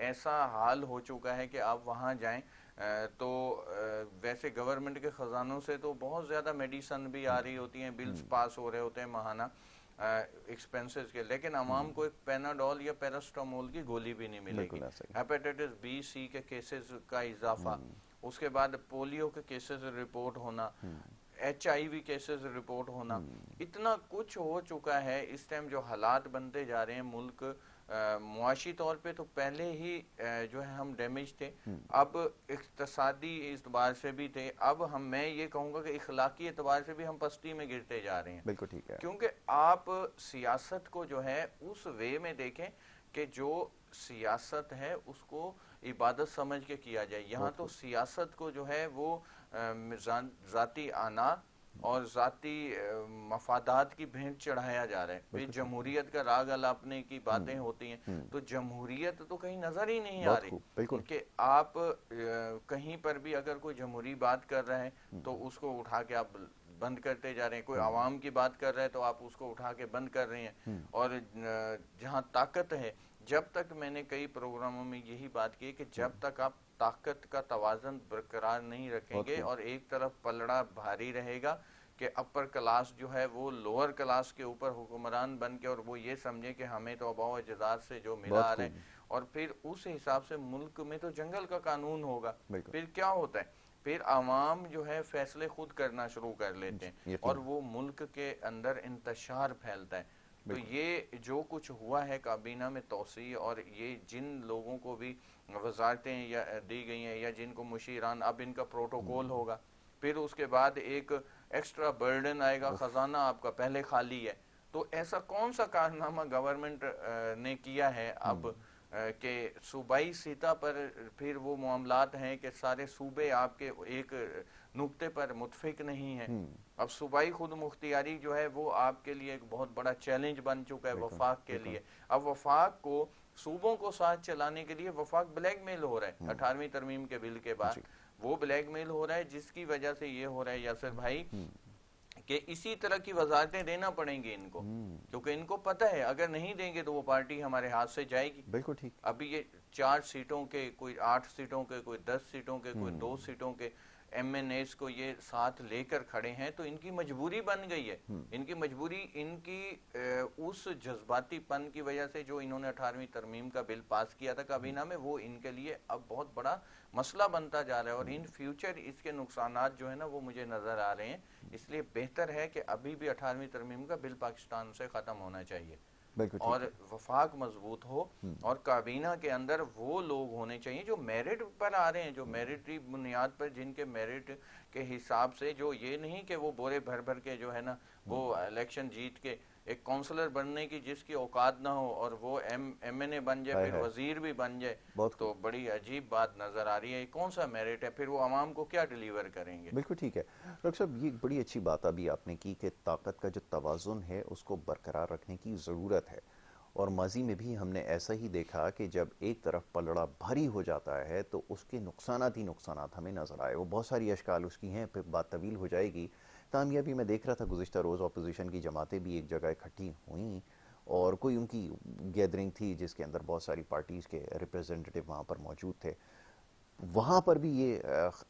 ایسا حال ہو چکا ہے کہ آپ وہاں جائیں تو ویسے گورنمنٹ کے خزانوں سے تو بہت زیادہ میڈیسن بھی آ رہی ہوتی ہیں، بلز پاس ہو رہے ہوتے ہیں ماہانہ ایکسپینسز کے، لیکن عوام کو ایک پیناڈول یا پیراسٹامول کی گولی بھی نہیں ملے گی۔ بالکل ایسا ہی۔ ہیپیٹائٹس بی سی کے کیسز کا اضافہ، اس کے بعد پولیو کے کیسز رپورٹ ہونا، H I V cases report ہونا، اتنا کچھ ہو چکا ہے اس ٹائم۔ جو حالات بنتے جا رہے ہیں ملک معاشی طور پہ تو پہلے ہی جو ہے ہم ڈیمیج تھے، اب اقتصادی اعتبار سے بھی تھے، اب میں یہ کہوں گا کہ اخلاقی اعتبار سے بھی ہم پستی میں گرتے جا رہے ہیں۔ بالکل ٹھیک ہے۔ کیونکہ آپ سیاست کو جو ہے اس وے میں دیکھیں کہ جو سیاست ہے اس کو عبادت سمجھ کے کیا جائے۔ یہاں تو سیاست کو جو ہے وہ ذاتی آنا اور ذاتی مفادات کی بھینٹ چڑھایا جا رہا ہے۔ پھر جمہوریت کا راگ الاپنے کی باتیں ہوتی ہیں تو جمہوریت تو کہیں نظر ہی نہیں آ رہی کہ آپ کہیں پر بھی اگر کوئی جمہوری بات کر رہے ہیں تو اس کو اٹھا کے آپ بند کرتے جا رہے ہیں، کوئی عوام کی بات کر رہے ہیں تو آپ اس کو اٹھا کے بند کر رہے ہیں۔ اور جہاں طاقت ہے، جب تک میں نے کئی پروگراموں میں یہی بات کی کہ جب تک آپ طاقت کا توازن برقرار نہیں رکھیں گے اور ایک طرف پلڑا بھاری رہے گا کہ اپر کلاس جو ہے وہ لوور کلاس کے اوپر حکمران بن کے، اور وہ یہ سمجھے کہ ہمیں تو آباء و اجداد سے جو ملا آ رہا ہے، اور پھر اس حساب سے ملک میں تو جنگل کا قانون ہوگا۔ پھر کیا ہوتا ہے، پھر عوام جو ہے فیصلے خود کرنا شروع کر لیتے ہیں اور وہ ملک کے اندر انتشار پھیلتا ہے۔ تو یہ جو کچھ ہوا ہے کابینہ میں توسیع، اور یہ جن لوگوں کو بھی وزارتیں یا دی گئی ہیں یا جن کو مشیران، اب ان کا پروٹوکول ہوگا، پھر اس کے بعد ایک ایکسٹرا برڈن آئے گا، خزانہ آپ کا پہلے خالی ہے۔ تو ایسا کون سا کارنامہ گورنمنٹ نے کیا ہے اب کہ صوبائی سطح پر پھر وہ معاملات ہیں کہ سارے صوبے آپ کے ایک نقطے پر متفق نہیں ہیں۔ اب صوبائی خود مختیاری جو ہے وہ آپ کے لیے ایک بہت بڑا چیلنج بن چکا ہے وفاق کے لیے۔ اب وفاق کو صوبوں کو ساتھ چلانے کے لیے وفاق بلیک میل ہو رہا ہے 18ویں ترمیم کے بل کے بعد، وہ بلیک میل ہو رہا ہے، جس کی وجہ سے یہ ہو رہا ہے یاسر بھائی کہ اسی طرح کی وزارتیں دینا پڑیں گی ان کو، کیونکہ ان کو پتہ ہے اگر نہیں دیں گے تو وہ پارٹی ہمارے ہاتھ سے جائے گی۔ بالکل ٹھیک۔ ابھی یہ 4 سیٹوں کے، کوئی 8 سیٹوں کے، کوئی 10 سیٹوں کے، کوئی 2 سیٹوں کے ایم این ایز کو یہ ساتھ لے کر کھڑے ہیں، تو ان کی مجبوری بن گئی ہے۔ ان کی مجبوری ان کی اس جذباتی پن کی وجہ سے جو انہوں نے 18ویں ترمیم کا بل پاس کیا تھا کابینہ میں، وہ ان کے لیے اب بہت بڑا مسئلہ بنتا جا رہا ہے، اور ان فیوچر اس کے نقصانات جو ہے نا وہ مجھے نظر آ رہے ہیں۔ اس لیے بہتر ہے کہ ابھی بھی 18ویں ترمیم کا بل پاکستان سے ختم ہونا چاہیے اور وفاق مضبوط ہو، اور کابینہ کے اندر وہ لوگ ہونے چاہیے جو میرٹ پر آ رہے ہیں، جو میرٹری بنیاد پر، جن کے میرٹ کے حساب سے، جو یہ نہیں کہ وہ بورے بھر بھر کے جو ہے نا وہ الیکشن جیت کے ایک کونسلر بننے کی جس کی اوقات نہ ہو اور وہ ایم این اے بن جائے، پھر وزیر بھی بن جائے، تو بڑی عجیب بات نظر آ رہی ہے۔ کون سا میرٹ ہے؟ پھر وہ عوام کو کیا ڈیلیور کریں گے؟ بالکل ٹھیک ہے ڈاکٹر صاحب، یہ بڑی اچھی بات ابھی آپ نے کی کہ طاقت کا جو توازن ہے اس کو برقرار رکھنے کی ضرورت ہے، اور ماضی میں بھی ہم نے ایسا ہی دیکھا کہ جب ایک طرف پلڑا بھاری ہو جاتا ہے تو اس کے نقصانات ہی نقصانات ہمیں نظر آئے۔ وہ بہت ساری اشکال اس کی ہیں، پھر بات طویل ہو جائے گی۔ تاہم یہ ابھی میں دیکھ رہا تھا گزشتہ روز اپوزیشن کی جماعتیں بھی ایک جگہ اکٹھی ہوئیں اور کوئی ان کی گیدرنگ تھی جس کے اندر بہت ساری پارٹیز کے ریپریزنٹیٹیو وہاں پر موجود تھے۔ وہاں پر بھی یہ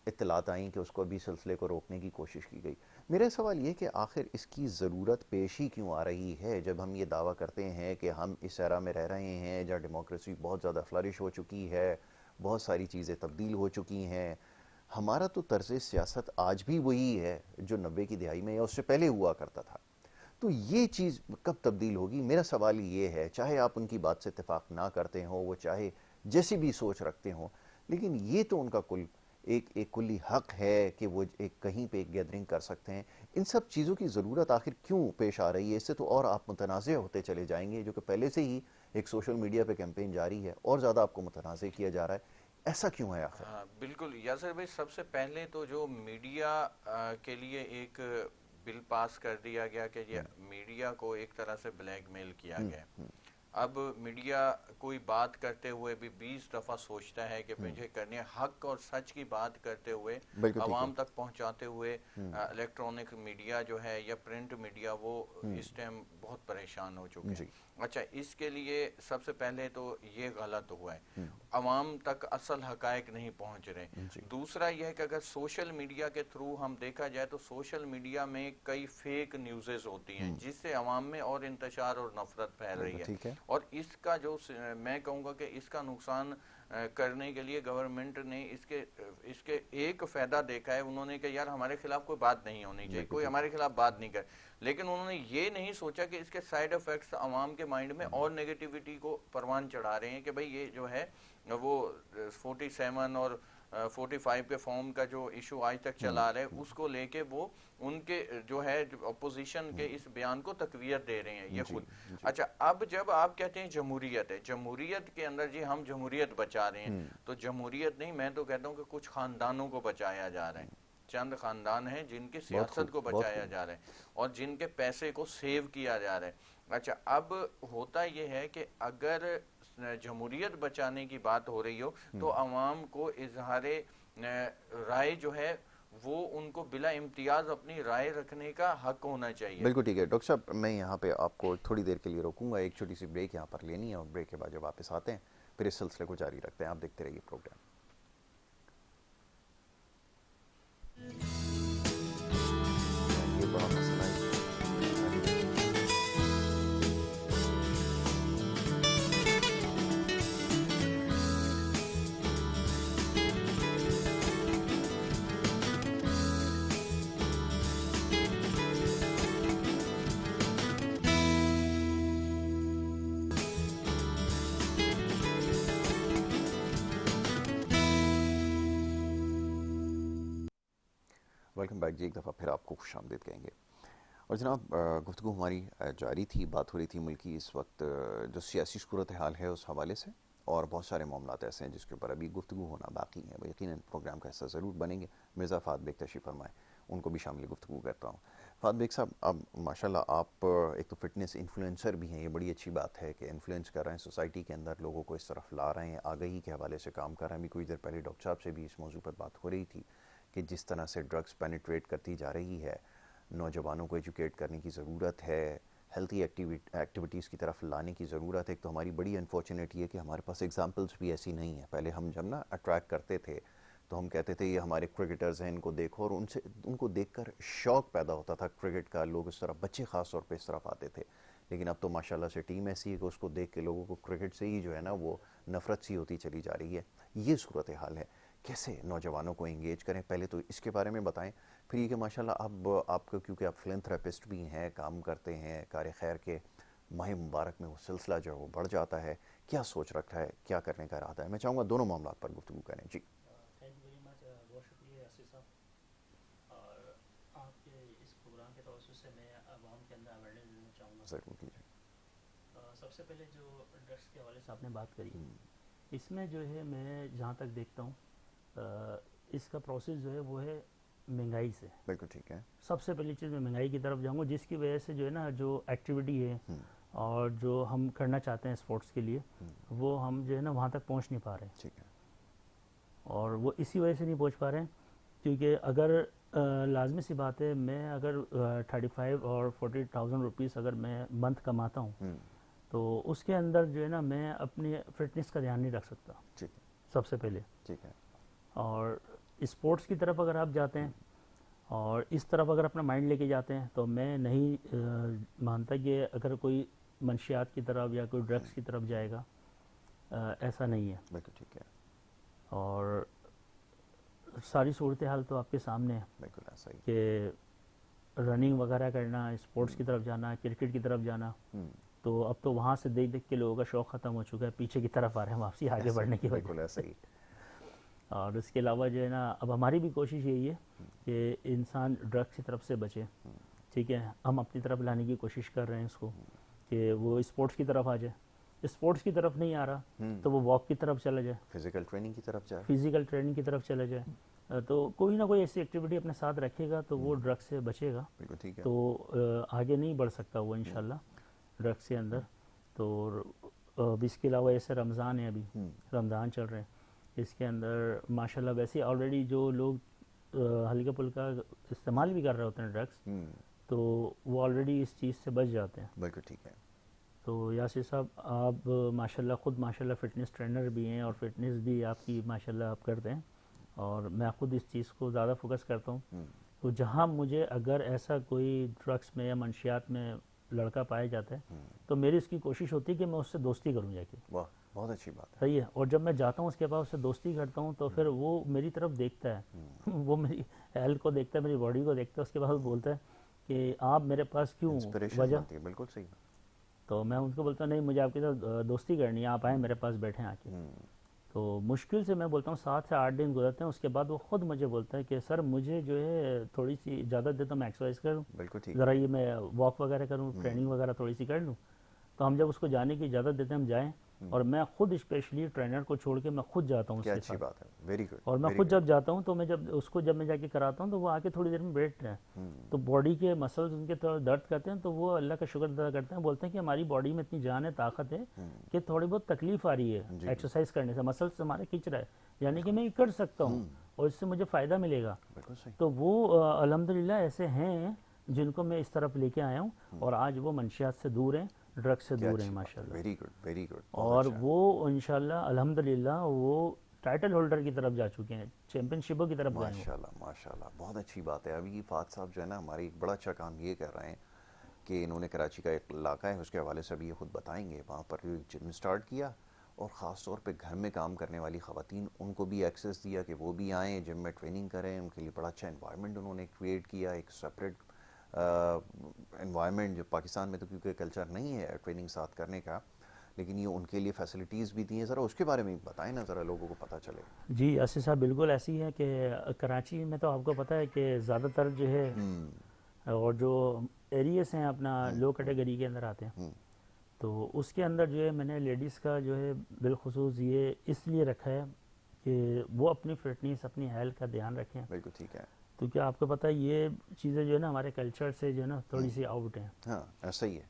اطلاعات آئیں کہ اس کو بھی سلسلے کو روکنے کی کوشش کی گئی۔ میرا سوال یہ کہ آخر اس کی ضرورت پیش ہی کیوں آ رہی ہے جب ہم یہ دعویٰ کرتے ہیں کہ ہم اس ایرا میں رہ رہے ہیں جہاں ڈیموکریسی بہت زیادہ فلرش ہو چکی ہے، بہت ساری چیزیں تبدیل ہو چکی ہیں۔ ہمارا تو طرز سیاست آج بھی وہی ہے جو 90 کی دہائی میں یا اس سے پہلے ہوا کرتا تھا۔ تو یہ چیز کب تبدیل ہوگی؟ میرا سوال یہ ہے، چاہے آپ ان کی بات سے اتفاق نہ کرتے ہوں، وہ چاہے جیسی بھی سوچ رکھتے ہوں، لیکن یہ تو ان کا ایک کلی حق ہے کہ وہ ایک کہیں پہ ایک گیدرنگ کر سکتے ہیں۔ ان سب چیزوں کی ضرورت آخر کیوں پیش آ رہی ہے؟ اس سے تو اور آپ متنازع ہوتے چلے جائیں گے، جو کہ پہلے سے ہی ایک سوشل میڈیا پہ کیمپین جاری ہے، اور زیادہ آپ کو متنازع کیا جا رہا ہے۔ ایسا کیوں ہے آخر؟ بالکل یاسر بھائی، سب سے پہلے تو جو میڈیا کے لیے ایک بل پاس کر دیا گیا کہ یہ میڈیا کو ایک طرح سے بلیک میل کیا گیا۔ اب میڈیا کوئی بات کرتے ہوئے بھی 20 دفعہ سوچتا ہے کہ مجھے کرنی ہے، حق اور سچ کی بات کرتے ہوئے، عوام تک پہنچاتے ہوئے۔ الیکٹرونک میڈیا جو ہے یا پرنٹ میڈیا، وہ اس ٹائم بہت پریشان ہو چکے ہیں۔ اچھا، اس کے لیے سب سے پہلے تو یہ غلط ہوا ہے۔ عوام تک اصل حقائق نہیں پہنچ رہے. دوسرا یہ ہے کہ اگر سوشل میڈیا کے تھرو ہم دیکھا جائے تو سوشل میڈیا میں کئی فیک نیوزز ہوتی ہیں جس سے عوام میں اور انتشار اور نفرت پھیل رہی ہے. اور اس کا جو میں کہوں گا کہ اس کا نقصان کرنے کے لیے گورنمنٹ نے اس کے ایک فائدہ دیکھا ہے. انہوں نے کہ یار ہمارے خلاف کوئی بات نہیں ہونی چاہیے, کوئی ہمارے خلاف بات نہیں کرے, لیکن انہوں نے یہ نہیں سوچا کہ اس کے سائیڈ افیکٹس عوام کے مائنڈ میں اور نیگیٹیوٹی کو پروان چڑھا رہے ہیں کہ بھئی یہ جو ہے وہ 47 اور 45 کے فارم کا جو ایشو آج تک چلا رہے ہیں اس کو لے کے وہ ان کے جو ہے اپوزیشن کے اس بیان کو تقویت دے رہے ہیں یہ خود. اچھا, اب جب آپ کہتے ہیں جمہوریت ہے, جمہوریت کے اندر جی ہم جمہوریت بچا رہے ہیں, تو جمہوریت نہیں, میں تو کہتا ہوں کہ کچھ خاندانوں کو بچایا جا رہا ہے. چند خاندان ہیں جن کی سیاست کو بچایا جا رہا ہے اور جن کے پیسے کو سیو کیا جا رہا ہے. اچھا, اب ہوتا یہ ہے کہ اگر جمہوریت بچانے کی بات ہو رہی ہو تو عوام کو اظہار رائے جو ہے وہ ان کو بلا امتیاز اپنی رائے رکھنے کا حق ہونا چاہیے. بالکل ٹھیک ہے ڈاکٹر صاحب, میں یہاں پہ آپ کو تھوڑی دیر کے لیے روکوں گا, ایک چھوٹی سی بریک یہاں پر لینی ہے اور بریک کے بعد جب واپس آتے ہیں پھر اس سلسلے کو جاری رکھتے ہیں. آپ دیکھتے رہیے پروگرام. یہ بڑا مسئلہ ہے. ویلکم بیک جی, ایک دفعہ پھر آپ کو خوش آمدید کہیں گے. اور جناب گفتگو ہماری جاری تھی, بات ہو رہی تھی ملکی اس وقت جو سیاسی صورتحال ہے اس حوالے سے, اور بہت سارے معاملات ایسے ہیں جس کے اوپر ابھی گفتگو ہونا باقی ہے. وہ یقیناً پروگرام کا حصہ ضرور بنیں گے. مرزا فہد بیگ تشریف فرمائے, ان کو بھی شامل گفتگو کرتا ہوں. فہد بیگ صاحب, اب ماشاءاللہ آپ ایک تو فٹنس انفلوئنسر بھی ہیں, یہ بڑی اچھی بات ہے کہ انفلوئنس کر رہے ہیں سوسائٹی کے اندر, لوگوں کو اس طرف لا رہے ہیں, آگہی کے حوالے سے کام کر رہے ہیں. ابھی کچھ دیر پہلے ڈاکٹر صاحب سے بھی اس موضوع پر بات ہو رہی تھی کہ جس طرح سے ڈرگز پینیٹریٹ کرتی جا رہی ہے, نوجوانوں کو ایجوکیٹ کرنے کی ضرورت ہے, ہیلتھی ایکٹیویٹیز کی طرف لانے کی ضرورت ہے. ایک تو ہماری بڑی انفارچونیٹ یہ ہے کہ ہمارے پاس ایگزامپلس بھی ایسی نہیں ہیں. پہلے ہم جب نا اٹریکٹ کرتے تھے تو ہم کہتے تھے یہ ہمارے کرکٹرز ہیں, ان کو دیکھو, اور ان کو دیکھ کر شوق پیدا ہوتا تھا کرکٹ کا. لوگ اس طرح, بچے خاص طور پہ اس طرف آتے تھے. لیکن اب تو ماشاءاللہ سے ٹیم ایسی ہے کہ اس کو دیکھ کے لوگوں کو کرکٹ سے ہی جو ہے نا وہ نفرت سی ہوتی چلی جا رہی ہے. یہ صورتحال ہے. کیسے نوجوانوں کو انگیج کریں, پہلے تو اس کے بارے میں بتائیں. پھر یہ کہ ماشاءاللہ اب آپ کو, کیونکہ آپ فلنتھراپسٹ بھی ہیں, کام کرتے ہیں کار خیر کے, ماہ مبارک میں وہ سلسلہ جو ہے وہ بڑھ جاتا ہے, کیا سوچ رکھا ہے, کیا کرنے کا ارادہ ہے؟ میں چاہوں گا دونوں معاملات پر گفتگو کریں. جی تھینک یو ویری مچ, بہت شکریہ یاسر صاحب. اور آپ کے اس پروگرام کے توسط سے میں عوام کے اندر اویئرنیس دینا چاہوں گا. ضرور کیجیے. سب سے پہلے جو ڈرگس کے حوالے سے آپ نے بات کری, اس میں جو ہے میں جہاں تک دیکھتا ہوں اس کا پروسیس جو ہے وہ ہے مہنگائی سے. بالکل ٹھیک ہے. سب سے پہلی چیز میں مہنگائی کی طرف جاؤں گا, جس کی وجہ سے جو ہے نا جو ایکٹیویٹی ہے اور جو ہم کرنا چاہتے ہیں اسپورٹس کے لیے, وہ ہم جو ہے نا وہاں تک پہنچ نہیں پا رہے ہیں. ٹھیک ہے. اور وہ اسی وجہ سے نہیں پہنچ پا رہے ہیں کیونکہ اگر لازمی سی بات ہے, میں اگر 35 اور 40,000 روپیز اگر میں منتھ کماتا ہوں تو اس کے اندر جو ہے نا میں اپنی فٹنس کا دھیان نہیں رکھ سکتا. ٹھیک ہے. سب سے پہلے. ٹھیک ہے. اور اسپورٹس کی طرف اگر آپ جاتے ہیں اور اس طرف اگر اپنا مائنڈ لے کے جاتے ہیں تو میں نہیں مانتا کہ اگر کوئی منشیات کی طرف یا کوئی ڈرگس کی طرف جائے گا, ایسا نہیں ہے. بالکل ٹھیک ہے. اور ساری صورتحال تو آپ کے سامنے ہے. بالکل ایسا ہی کہ رننگ وغیرہ کرنا, اسپورٹس کی طرف جانا, کرکٹ کی طرف جانا, تو اب تو وہاں سے دیکھ دیکھ کے لوگوں کا شوق ختم ہو چکا ہے, پیچھے کی طرف آ رہے ہیں واپسی آگے بڑھنے کی وجہ. بالکل ایسا ہی. اور اس کے علاوہ جو ہے نا اب ہماری بھی کوشش یہی ہے کہ انسان ڈرگس کی طرف سے بچے. ٹھیک ہے, ہم اپنی طرف لانے کی کوشش کر رہے ہیں اس کو کہ وہ اسپورٹس کی طرف آ جائے. اسپورٹس کی طرف نہیں آ رہا تو وہ واک کی طرف چلا جائے, فزیکل ٹریننگ کی طرف جائے, فزیکل ٹریننگ کی طرف چلا جائے. تو کوئی نہ کوئی ایسی ایکٹیویٹی اپنے ساتھ رکھے گا تو وہ ڈرگ سے بچے گا. بالکل ٹھیک ہے. تو آگے نہیں بڑھ سکتا وہ انشاءاللہ ڈرگس کے اندر. تو اس کے علاوہ ایسے رمضان ہے, ابھی رمضان چل رہے ہیں, اس کے اندر ماشاءاللہ ویسے آلریڈی جو لوگ ہلکا پھلکا استعمال بھی کر رہے ہوتے ہیں ڈرگس, تو وہ آلریڈی اس چیز سے بچ جاتے ہیں. بالکل ٹھیک ہے. تو یاسر صاحب آپ ماشاءاللہ خود ماشاءاللہ فٹنس ٹرینر بھی ہیں اور فٹنس بھی آپ کی ماشاءاللہ آپ کرتے ہیں، اور میں خود اس چیز کو زیادہ فوکس کرتا ہوں. تو جہاں مجھے اگر ایسا کوئی ڈرگس میں یا منشیات میں لڑکا پایا جاتا ہے تو میری اس کی کوشش ہوتی ہے کہ میں اس سے دوستی کروں جا کے. واہ، بہت اچھی بات ہے. صحیح ہے. اور جب میں جاتا ہوں اس کے بعد اس سے دوستی کرتا ہوں تو پھر وہ میری طرف دیکھتا ہے وہ میری ہیلتھ کو دیکھتا ہے، میری باڈی کو دیکھتا ہے، اس کے بعد بولتا ہے کہ آپ میرے پاس کیوں، انسپریشن وجہ. بنتی ہے. بالکل صحیح. تو میں ان کو بولتا ہوں نہیں مجھے آپ کے ساتھ دوستی کرنی ہے، آپ آئیں میرے پاس بیٹھیں آ کے. تو مشکل سے میں بولتا ہوں 7 سے 8 دن گزرتے ہیں، اس کے بعد وہ خود مجھے بولتا ہے کہ سر مجھے جو ہے تھوڑی سی اجازت دے تو میں ایکسرسائز کروں، بالکل ٹھیک. ذرا یہ میں واک وغیرہ کروں، ٹریننگ وغیرہ تھوڑی سی کر لوں. تو ہم جب اس کو جانے کی اجازت دیتے ہیں ہم جائیں، اور میں خود اسپیشلی ٹرینر کو چھوڑ کے میں خود جاتا ہوں اس کیا کے اچھی ساتھ. بات ہے. Very good. اور میں خود جب جاتا ہوں تو میں جب اس کو میں جا کے کراتا ہوں تو وہ آ کے تھوڑی دیر میں بیٹھتے ہیں، تو باڈی کے مسلز ان کے درد کرتے ہیں تو وہ اللہ کا شکر ادا کرتے ہیں، بولتے ہیں کہ ہماری باڈی میں اتنی جان ہے، طاقت ہے کہ تھوڑی بہت تکلیف آ رہی ہے ایکسرسائز کرنے سے، مسلز ہمارے کھنچ رہا ہے، یعنی کہ میں یہ کر سکتا ہوں اور اس سے مجھے فائدہ ملے گا. بالکل صحیح. تو وہ الحمدللہ ایسے ہیں جن کو میں اس طرف لے کے آیا ہوں، اور آج وہ منشیات سے دور ہیں، ڈرگ سے دور ہیں ماشاءاللہ. Very good. Very good. اور وہ انشاءاللہ الحمدللہ وہ ٹائٹل ہولڈر کی طرف جا چکے ہیں، چیمپئن شپوں کی طرف گئے ہیں. ماشاءاللہ ماشاءاللہ. بہت اچھی بات ہے. ابھی فہد صاحب جو ہے نا ہماری ایک بڑا اچھا کام یہ کر رہے ہیں کہ انہوں نے کراچی کا ایک علاقہ ہے اس کے حوالے سے ابھی یہ خود بتائیں گے، وہاں پر جم سٹارٹ کیا، اور خاص طور پہ گھر میں کام کرنے والی خواتین ان کو بھی ایکسیس دیا کہ وہ بھی آئیں جم میں ٹریننگ کریں. ان کے لیے بڑا اچھا انوائرمنٹ انہوں نے کریٹ کیا، ایک سپریٹ انوائرمنٹ جو پاکستان میں تو کیونکہ کلچر نہیں ہے ٹریننگ ساتھ کرنے کا، لیکن یہ ان کے لیے فیسلٹیز بھی دی ہیں. ذرا اس کے بارے میں بتائیں نا، ذرا لوگوں کو پتہ چلے. جی یاسر صاحب بالکل ایسی ہے کہ کراچی میں تو آپ کو پتہ ہے کہ زیادہ تر جو ہے اور جو ایریاز ہیں اپنا لو کیٹیگری کے اندر آتے ہیں، تو اس کے اندر جو ہے میں نے لیڈیز کا جو ہے بالخصوص یہ اس لیے رکھا ہے کہ وہ اپنی فٹنس اپنی ہیلتھ کا دھیان رکھیں. بالکل ٹھیک ہے. کیونکہ آپ کو پتہ ہے یہ چیزیں جو ہے نا ہمارے کلچر سے جو ہے نا تھوڑی سی آؤٹ ہیں. ہاں ایسا ہی ہے.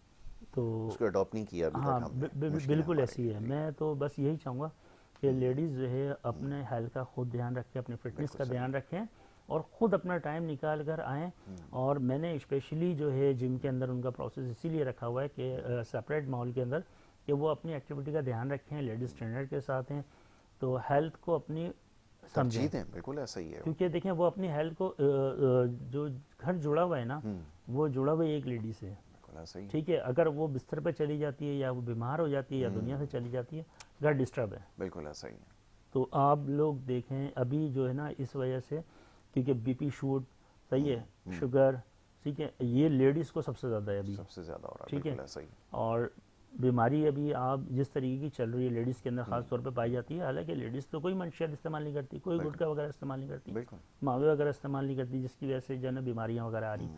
تو اس کو اڈاپٹ نہیں کیا ابھی ہاں تک ہم نے. بالکل ایسی ہے. میں تو بس یہی چاہوں گا کہ لیڈیز جو ہے اپنے ہیلتھ کا خود دھیان رکھیں، اپنے فٹنس کا دھیان رکھیں، اور خود اپنا ٹائم نکال کر آئیں. اور میں نے اسپیشلی جو ہے جم کے اندر ان کا پروسیس اسی لیے رکھا ہوا ہے کہ سپریٹ ماحول کے اندر کہ وہ اپنی ایکٹیویٹی کا دھیان رکھیں، لیڈیز ٹرینر کے ساتھ ہیں تو ہیلتھ کو اپنی سمجھیں. بالکل ایسا ہی ہے. کیونکہ دیکھیں وہ اپنی ہیلتھ کو جو گھر جڑا ہوا ہے نا وہ جڑا ہوا ایک لیڈی سے، ٹھیک ہے. اگر وہ بستر پہ چلی جاتی ہے یا وہ بیمار ہو جاتی ہے یا دنیا سے چلی جاتی ہے، گھر ڈسٹرب ہے. بالکل ایسا ہی ہے. تو آپ لوگ دیکھیں ابھی جو ہے نا اس وجہ سے کیونکہ بی پی شوٹ، صحیح ہے، شوگر، ٹھیک ہے، یہ لیڈیز کو سب سے زیادہ ہے ابھی، سب سے زیادہ ہو رہا ہے. ٹھیک ہے. بالکل ایسا ہی. اور بیماری ابھی آپ جس طریقے کی چل رہی ہے لیڈیز کے اندر خاص طور پہ پائی جاتی ہے، حالانکہ لیڈیز تو کوئی منشیات استعمال نہیں کرتی، کوئی گٹکا وغیرہ استعمال نہیں کرتی، ماوے وغیرہ استعمال نہیں کرتی، جس کی وجہ سے جو ہے نا بیماریاں وغیرہ آ رہی.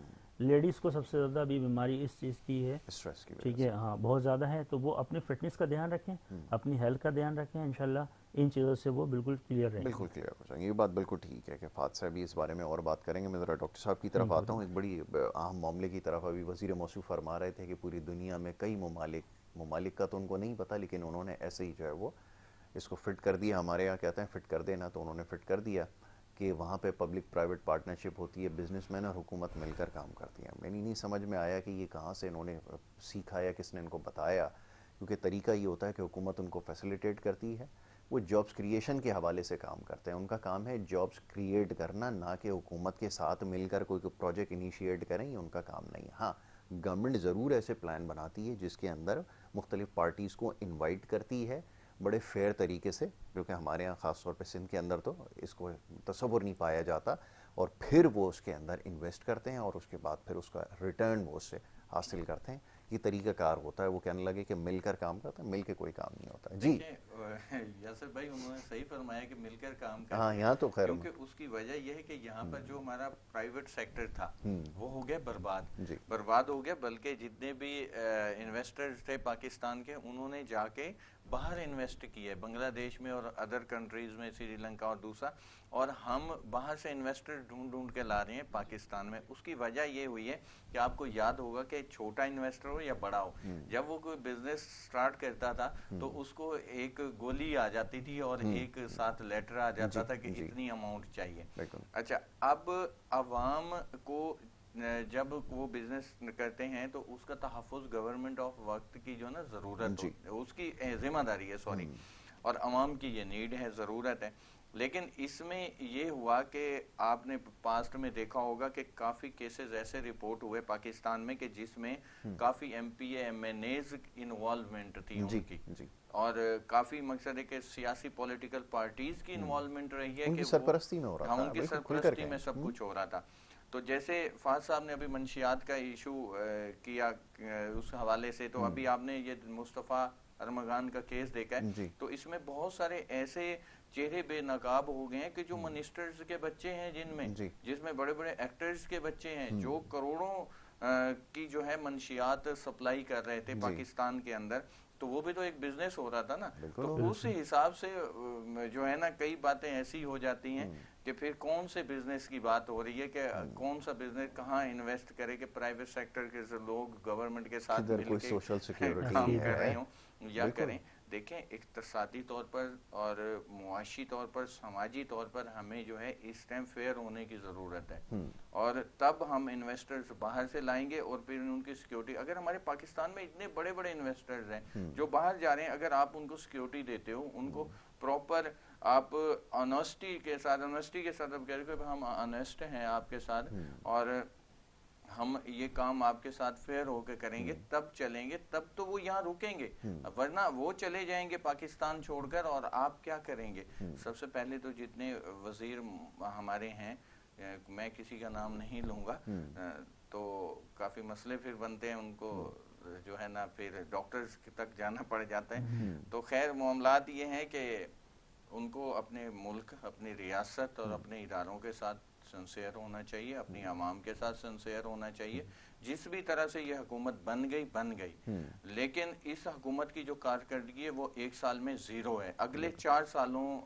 لیڈیز کو سب سے زیادہ ابھی بیماری اس چیز کی ہے، اسٹریس کی. ٹھیک ہے، ہاں بہت زیادہ ہے. تو وہ اپنی فٹنس کا دھیان رکھیں، اپنی ہیلتھ کا دھیان رکھیں، انشاءاللہ ان چیزوں سے وہ بالکل کلیئر رہیں گے. بالکل کلیئر ہو جائیں گے. یہ بات بالکل ٹھیک ہے کہ فہد صاحب بھی اس بارے میں اور بات کریں گے. میں ذرا ڈاکٹر صاحب کی طرف آتا ہوں. ایک بڑی اہم معاملے کی طرف ابھی وزیر موصوف فرما رہے تھے کہ پوری دنیا میں کئی ممالک کا تو ان کو نہیں پتہ، لیکن انہوں نے ایسے ہی جو ہے وہ اس کو فٹ کر دیا. ہمارے یہاں کہتے ہیں فٹ کر دینا، تو انہوں نے فٹ کر دیا کہ وہاں پہ پبلک پرائیویٹ پارٹنرشپ ہوتی ہے، بزنس مین اور حکومت مل کر کام کرتی ہیں. میں نہیں سمجھ میں آیا کہ یہ کہاں سے انہوں نے سیکھا یا کس نے ان کو بتایا، کیونکہ طریقہ یہ ہوتا ہے کہ حکومت ان کو فیسیلیٹیٹ کرتی ہے، وہ جابس کریشن کے حوالے سے کام کرتے ہیں. ان کا کام ہے جابس کریٹ کرنا، نہ کہ حکومت کے ساتھ مل کر کوئی پروجیکٹ انیشیٹ کریں، یہ ان کا کام نہیں ہے. ہاں گورنمنٹ ضرور ایسے پلان بناتی ہے جس کے اندر مختلف پارٹیز کو انوائٹ کرتی ہے بڑے فیئر طریقے سے، کیونکہ ہمارے ہاں خاص طور پہ سندھ کے اندر تو اس کو تصور نہیں پایا جاتا، اور پھر وہ اس کے اندر انویسٹ کرتے ہیں اور اس کے بعد پھر اس کا ریٹرن وہ اس سے حاصل کرتے ہیں. یہ طریقہ کار ہوتا ہے. وہ کہنے لگے کہ مل کر کام کرتا ہے، مل کے کوئی کام نہیں ہوتا. جی یاسر بھائی انہوں نے صحیح فرمایا کہ مل کر کام کرتے ہیں. ہاں یہاں تو خیر، کیونکہ اس کی وجہ یہ ہے کہ یہاں پر جو ہمارا پرائیویٹ سیکٹر تھا وہ ہو گیا برباد ہو گیا. بلکہ جتنے بھی انویسٹرز تھے پاکستان کے، انہوں نے جا کے باہر انویسٹ کیے، بنگلہ دیش میں اور ادر کنٹریز میں، سری لنکا اور دوسرا، اور ہم باہر سے انویسٹر ڈھونڈ کے لا رہے ہیں پاکستان میں. اس کی وجہ یہ ہوئی ہے کہ آپ کو یاد ہوگا کہ چھوٹا انویسٹر ہو یا بڑا ہو، جب وہ کوئی بزنس سٹارٹ کرتا تھا تو اس کو ایک گولی آ جاتی تھی اور ایک ساتھ لیٹر آ جاتا تھا کہ اتنی اماؤنٹ چاہیے. اچھا اب عوام کو جب وہ بزنس کرتے ہیں تو اس کا تحفظ گورنمنٹ آف وقت کی جو نا ضرورت ہے، اس کی ذمہ داری ہے، سوری، اور عوام کی یہ نیڈ ہے، ضرورت ہے. لیکن اس میں یہ ہوا کہ آپ نے پاسٹ میں دیکھا ہوگا کہ کافی کیسز ایسے رپورٹ ہوئے پاکستان میں کہ جس میں کافی M P A M N As involvement تھی ان کی، اور کافی مقصد ہے کہ سیاسی پولیٹیکل پارٹیز کی انوالومنٹ رہی ہے، ان کی کہ سرپرستی میں ہو رہا تھا، ان کی سرپرستی میں سب کچھ ہو رہا تھا. تو جیسے فہد صاحب نے ابھی منشیات کا ایشو کیا اس حوالے سے، تو ابھی آپ نے یہ مصطفیٰ ارمغان کا کیس دیکھا ہے، تو اس میں بہت سارے ایسے چہرے بے نقاب ہو گئے ہیں کہ جو منسٹرز کے بچے ہیں، جس میں بڑے بڑے ایکٹرز کے بچے ہیں، جو کروڑوں کی جو ہے منشیات سپلائی کر رہے تھے پاکستان کے اندر. تو وہ بھی تو ایک بزنس ہو رہا تھا نا. تو اس حساب سے جو ہے نا کئی باتیں ایسی ہو جاتی ہیں کہ پھر کون سے بزنس کی بات ہو رہی ہے کہ کون سا بزنس کہاں انویسٹ کرے کہ پرائیویٹ سیکٹر کے لوگ گورنمنٹ کے ساتھ مل کے کام کر رہے ہوں یا کریں. دیکھیں اقتصادی طور پر اور معاشی طور پر، سماجی طور پر ہمیں جو ہے اس ٹائم فیئر ہونے کی ضرورت ہے، اور تب ہم انویسٹرز باہر سے لائیں گے اور پھر ان کی سیکیورٹی. اگر ہمارے پاکستان میں اتنے بڑے بڑے انویسٹرز ہیں جو باہر جا رہے ہیں، اگر آپ ان کو سیکیورٹی دیتے ہو، ان کو پراپر آپ آنیسٹی کے ساتھ اب کہہ رہے کہ ہم آنیسٹ ہیں آپ کے ساتھ اور ہم یہ کام آپ کے ساتھ فیئر ہو کے کریں گے، تب چلیں گے، تب تو وہ یہاں رکیں گے، ورنہ وہ چلے جائیں گے پاکستان چھوڑ کر، اور آپ کیا کریں گے؟ سب سے پہلے تو جتنے وزیر ہمارے ہیں، میں کسی کا نام نہیں لوں گا، تو کافی مسئلے پھر بنتے ہیں، ان کو جو ہے نا پھر ڈاکٹرز تک جانا پڑ جاتا ہے. تو خیر معاملات یہ ہیں کہ ان کو اپنے ملک، اپنی ریاست اور اپنے اداروں کے ساتھ سنسیئر ہونا چاہیے، اپنی عوام کے ساتھ سنسیئر ہونا چاہیے. جس بھی طرح سے یہ حکومت بن گئی، لیکن اس حکومت کی جو کارکردگی ہے وہ 1 سال میں زیرو ہے. اگلے 4 سالوں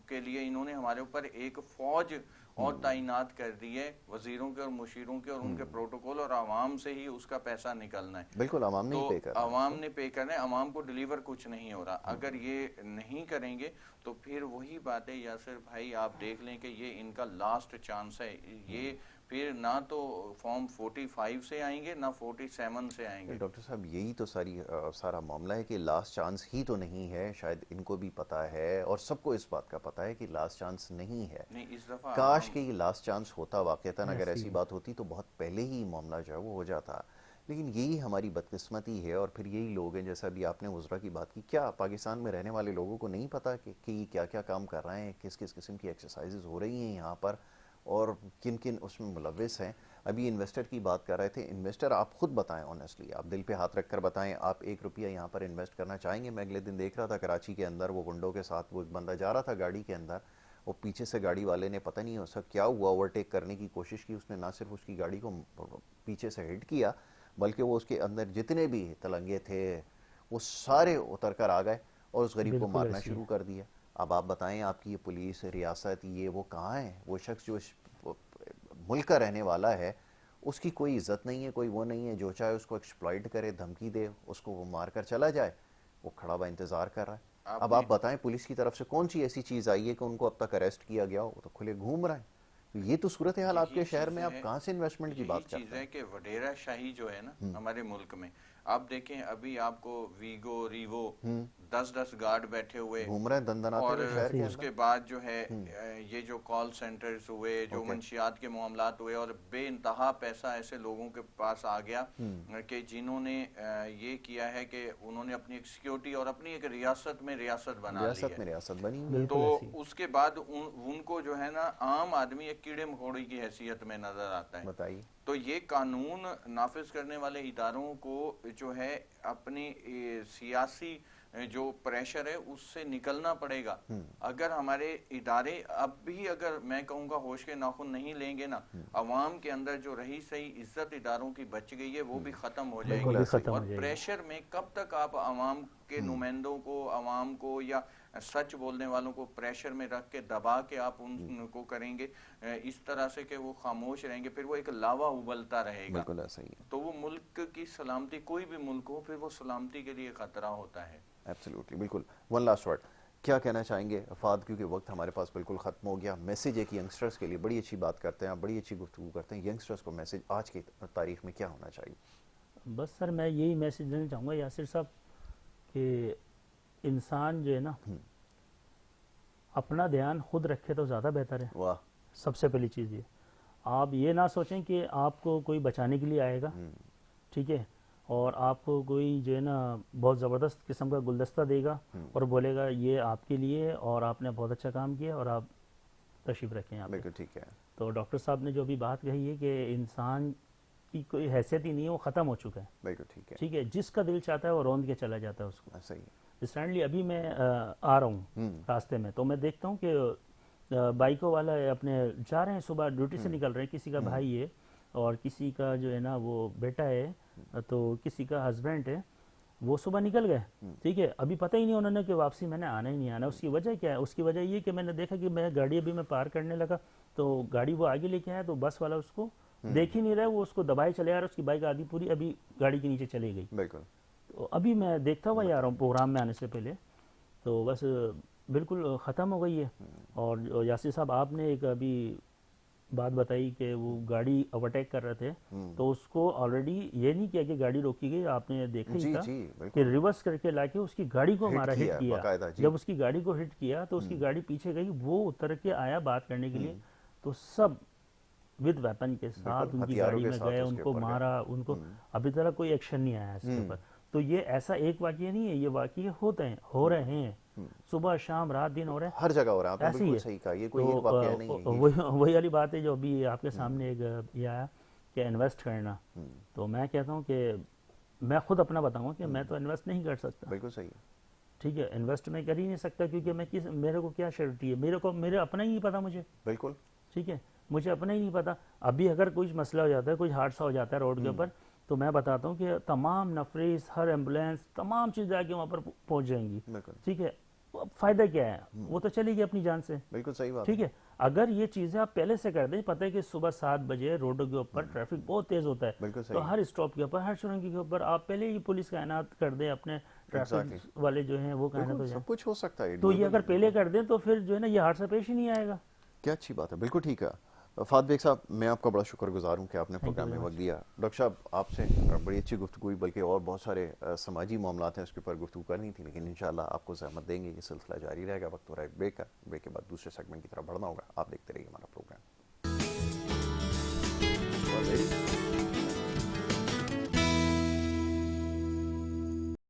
کے لیے انہوں نے ہمارے اوپر ایک فوج اور تعینات کر دی ہے، وزیروں کے اور مشیروں کے اور ان کے پروٹوکول، اور عوام سے ہی اس کا پیسہ نکلنا ہے. بالکل عوام نے پے کرنا ہے، عوام نے پے کرنا ہے، عوام کو ڈیلیور کچھ نہیں ہو رہا. اگر یہ نہیں کریں گے تو پھر وہی بات ہے یاسر بھائی، آپ دیکھ لیں کہ یہ ان کا لاسٹ چانس ہے. یہ پھر نہ تو فارم 45 سے آئیں گے، نہ 47 سے آئیں گے. ڈاکٹر صاحب یہی تو سارا معاملہ ہے کہ لاسٹ چانس ہی تو نہیں ہے. شاید ان کو بھی پتا ہے اور سب کو اس بات کا پتا ہے کہ لاسٹ چانس نہیں ہے. اس دفعہ کاش کہ یہ لاسٹ چانس ہوتا واقعتاً، اگر ایسی بات ہوتی تو بہت پہلے ہی معاملہ جو ہے وہ ہو جاتا. لیکن یہی ہماری بدقسمتی ہے، اور پھر یہی لوگ ہیں، جیسا ابھی آپ نے وزراء کی بات کی، کیا پاکستان میں رہنے والے لوگوں کو نہیں پتا کہ یہ کیا کیا کام کر رہے ہیں، کس کس قسم کی ایکسرسائزز ہو رہی ہیں یہاں پر، اور کن کن اس میں ملوث ہیں. ابھی انویسٹر کی بات کر رہے تھے. انویسٹر آپ خود بتائیں، آنیسٹلی آپ دل پہ ہاتھ رکھ کر بتائیں، آپ 1 روپیہ یہاں پر انویسٹ کرنا چاہیں گے؟ میں اگلے دن دیکھ رہا تھا کراچی کے اندر، وہ گنڈوں کے ساتھ وہ ایک بندہ جا رہا تھا گاڑی کے اندر، وہ پیچھے سے گاڑی والے نے پتہ نہیں اس کا کیا ہوا، اوورٹیک کرنے کی کوشش کی. اس نے نہ صرف اس کی گاڑی کو پیچھے سے ہٹ کیا، بلکہ وہ اس کے اندر جتنے بھی تلنگے تھے وہ سارے اتر کر آ گئے اور اس غریب کو مارنا شروع کر دیا. اب آپ بتائیں، آپ کی یہ پولیس، ریاست، یہ وہ کہاں ہے؟ وہ شخص جو ملک کا رہنے والا ہے، اس کی کوئی عزت نہیں ہے، کوئی وہ نہیں ہے. جو چاہے اس کو ایکسپلائٹ کرے، دھمکی دے، اس کو وہ مار کر چلا جائے. وہ کھڑا ہوا انتظار کر رہا ہے. اب آپ بتائیں پولیس کی طرف سے کون سی ایسی چیز آئی ہے کہ ان کو اب تک اریسٹ کیا گیا ہو؟ وہ تو کھلے گھوم رہے ہیں. یہ تو صورتحال آپ کے شہر میں، آپ کہاں سے انویسٹمنٹ کی بات کرتے ہیں؟ یہی چیز ہے کہ وڈیرا شاہی جو ہے نا ہمارے ملک میں، آپ دیکھیں ابھی آپ کو ویگو، ریوو، 10 گارڈ بیٹھے ہوئے گھوم رہے ہیں دندناتے اور ہوئے شہر کے اس کے بعد جو ہے یہ جو کال سینٹرز ہوئے، جو منشیات کے معاملات ہوئے، اور بے انتہا پیسہ ایسے لوگوں کے پاس آ گیا کہ جنہوں نے یہ کیا ہے کہ انہوں نے اپنی ایک سیکیورٹی اور اپنی ایک ریاست میں ریاست بنا لی ہے. ریاست بنی. تو اس کے بعد ان کو جو ہے نا عام آدمی ایک کیڑے مکوڑے کی حیثیت میں نظر آتا ہے. بتائیے. تو یہ قانون نافذ کرنے والے اداروں کو جو ہے اپنی سیاسی جو پریشر ہے اس سے نکلنا پڑے گا. اگر ہمارے ادارے اب بھی، اگر میں کہوں گا، ہوش کے ناخن نہیں لیں گے نا، عوام کے اندر جو رہی صحیح عزت اداروں کی بچ گئی ہے وہ بھی ختم ہو جائے گی. اور پریشر میں کب تک آپ عوام کے نمائندوں کو، عوام کو یا سچ بولنے والوں کو پریشر میں رکھ کے دبا کے آپ ان کو کریں گے اس طرح سے کہ وہ خاموش رہیں گے؟ پھر وہ ایک لاوا ابلتا رہے گا. بالکل ایسا ہی ہے. تو وہ ملک کی سلامتی، کوئی بھی ملک ہو، پھر وہ سلامتی کے لیے خطرہ ہوتا ہے. ایبسلیوٹلی، بالکل. ون لاسٹ ورڈ کیا کہنا چاہیں گے افاد، کیونکہ وقت ہمارے پاس بالکل ختم ہو گیا. میسیج ایک ینگسٹرز کے لیے بڑی اچھی بات کرتے ہیں آپ، بڑی اچھی گفتگو کرتے ہیں. ینگسٹرز کو میسیج آج کی تاریخ میں کیا ہونا چاہیے؟ بس سر میں یہی میسج دینا چاہوں گا یاسر صاحب کہ انسان جو ہے نا اپنا دھیان خود رکھے تو زیادہ بہتر ہے. واہ. سب سے پہلی چیز یہ آپ یہ نہ سوچیں کہ آپ کو کوئی بچانے کے لیے آئے گا، ٹھیک ہے، اور آپ کو کوئی جو ہے نا بہت زبردست قسم کا گلدستہ دے گا اور بولے گا یہ آپ کے لیے اور آپ نے بہت اچھا کام کیا اور آپ تشریف رکھیں یہاں پہ. بالکل ٹھیک ہے. تو ڈاکٹر صاحب نے جو بھی بات کہی ہے کہ انسان کی کوئی حیثیت ہی نہیں ہے، وہ ختم ہو چکا ہے. بالکل ٹھیک ہے. ٹھیک ہے، جس کا دل چاہتا ہے وہ روند کے چلا جاتا ہے اس کو. صحیح ہے. ریسنٹلی ابھی میں آ رہا ہوں راستے میں تو میں دیکھتا ہوں کہ بائکوں والا اپنے جا رہے ہیں، صبح ڈیوٹی سے نکل رہے ہیں، کسی کا بھائی ہے اور کسی کا جو ہے نا وہ بیٹا ہے تو کسی کا ہسبینڈ ہے، وہ صبح نکل گئے. ٹھیک ہے، ابھی پتہ ہی نہیں انہوں نے کہ واپسی میں نے آنا ہی نہیں آنا. اس کی وجہ کیا ہے؟ اس کی وجہ یہ کہ میں نے دیکھا کہ میں گاڑی ابھی میں پار کرنے لگا تو گاڑی وہ آگے لے کے آیا تو بس والا اس کو دیکھ ہی نہیں رہا، وہ اس کو دبائے چلے آ رہا، اس کی بائک آدھی پوری ابھی گاڑی کے نیچے چلی گئی. بالکل. تو ابھی میں دیکھتا ہوا جا رہا ہوں پروگرام میں آنے سے پہلے، تو بس بالکل ختم ہو گئی ہے. اور یاسر صاحب آپ نے ایک ابھی بات بتائی کہ وہ گاڑی اوورٹیک کر رہے تھے تو اس کو آلریڈی یہ نہیں کیا کہ گاڑی روکی گئی، آپ نے دیکھا ہی تھا کہ ریورس کر کے لا کے اس کی گاڑی کو ہمارا ہٹ کیا. جب اس کی گاڑی کو ہٹ کیا تو اس کی گاڑی پیچھے گئی، وہ اتر کے آیا بات کرنے کے لیے تو سب ود ویپن کے ساتھ ان کی گاڑی میں گئے، ان کو مارا، ان کو ابھی تک کوئی ایکشن نہیں آیا اس کے اوپر. تو یہ ایسا ایک واقعہ نہیں ہے، یہ واقعے ہوتے ہیں، ہو رہے ہیں، صبح شام رات دن ہو رہے ہیں، ہر جگہ ہو رہا ہے. ایسی ہے. تو وہی والی بات ہے جو ابھی آپ کے سامنے ایک یہ آیا کہ انویسٹ کرنا. تو میں کہتا ہوں کہ میں خود اپنا بتاؤں کہ میں تو انویسٹ نہیں کر سکتا. بالکل صحیح ہے. ٹھیک ہے، انویسٹ میں کر ہی نہیں سکتا کیونکہ میں میرے کو کیا شرٹی ہے، میرے اپنا ہی نہیں پتا مجھے. بالکل ٹھیک ہے، مجھے اپنا ہی نہیں پتا. ابھی اگر کوئی مسئلہ ہو جاتا ہے، کوئی حادثہ ہو جاتا ہے روڈ کے اوپر تو میں بتاتا ہوں کہ تمام نفریس، ہر ایمبولینس، تمام چیزیں آ کے وہاں پر پہنچ جائیں گی. ٹھیک ہے، فائدہ کیا ہے؟ وہ تو چلے گی اپنی جان سے. بالکل صحیح بات. ٹھیک ہے، اگر یہ چیزیں آپ پہلے سے کر دیں، پتہ ہے کہ صبح 7 بجے روڈوں کے اوپر ٹریفک بہت تیز ہوتا ہے، تو ہر اسٹاپ کے اوپر، ہر سرنگ کے اوپر آپ پہلے ہی پولیس کا اعانات کر دیں، اپنے ٹریفک والے جو ہیں وہ کہنا تو سب کچھ ہو سکتا ہے. تو یہ اگر پہلے کر دیں تو پھر جو ہے نا یہ حادثہ پیش ہی نہیں آئے گا. کیا اچھی بات ہے. بالکل ٹھیک ہے. فہد بیگ صاحب میں آپ کا بڑا شکر گزار ہوں کہ آپ نے پروگرام میں وقت دیا. ڈاکٹر صاحب آپ سے بڑی اچھی گفتگو ہوئی، بلکہ اور بہت سارے سماجی معاملات ہیں اس کے اوپر گفتگو کرنی تھی، لیکن انشاءاللہ آپ کو زحمت دیں گے، یہ سلسلہ جاری رہے گا. وقت ہو رہا ہے بریک کا، بریک کے بعد دوسرے سیگمنٹ کی طرف بڑھنا ہوگا. آپ دیکھتے رہیے ہمارا